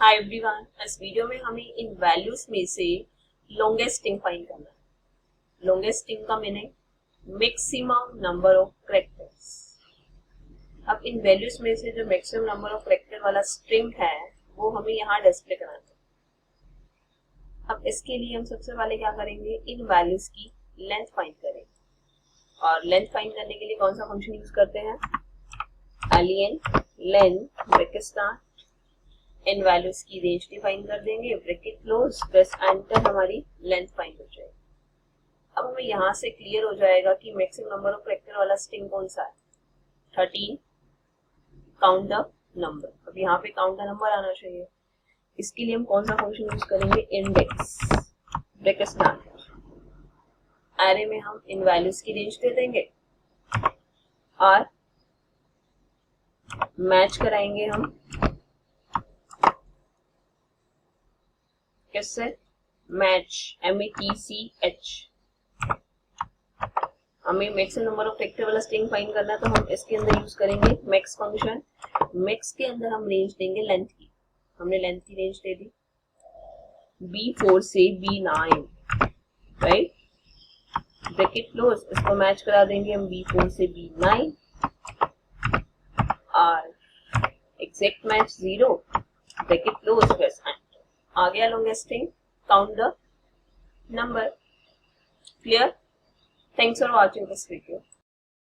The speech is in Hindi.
हाय एवरीवन, इस वीडियो में हमें इन वैल्यूज में से लॉन्गेस्ट स्ट्रिंग फाइंड करना है। लॉन्गेस्ट स्ट्रिंग का meaning maximum number of characters. अब इन वैल्यूज में से जो मैक्सिमम नंबर ऑफ कैरेक्टर वाला स्ट्रिंग है वो हमें यहाँ डिस्प्ले कराना है। अब इसके लिए हम सबसे पहले क्या करेंगे, इन वैल्यूज की लेंथ फाइंड करेंगे। और लेंथ फाइंड करने के लिए कौन सा फंक्शन यूज करते हैं, len len ब्रैकेट स्टार्ट, इन वैल्यूज की रेंज डिफाइन कर देंगे, ब्रैकेट क्लोज, प्रेस एंटर, हमारी लेंथ फाइंड हो जाएगी। अब हमें यहाँ से क्लियर हो जाएगा कि मैक्सिमम नंबर ऑफ कैरेक्टर वाला स्ट्रिंग कौन सा है, 13 काउंट द नंबर। अब यहाँ पे काउंट द नंबर आना चाहिए। इसके लिए हम कौन सा फंक्शन यूज करेंगे, इंडेक्स ब्रैकेट स्टार्ट, एरे में हम इन वैल्यूज की रेंज दे देंगे और मैच कराएंगे हम किससे, मैच METCH। हमें मैक्सिमम नंबर ऑफ कैरेक्टर वाला स्ट्रिंग फाइंड करना है तो हम इसके अंदर यूज करेंगे मैक्स फंक्शन। मैक्स के अंदर हम रेंज देंगे लेंथ की। हमने लेंथ की रेंज दे दी B4 से B9, राइट। ब्रैकेट क्लोज, इसको मैच करा देंगे हम B4 से B9 और exact match 0, bracket close, press enter. आ गया longest string, count the number. Clear? Thanks for watching this video.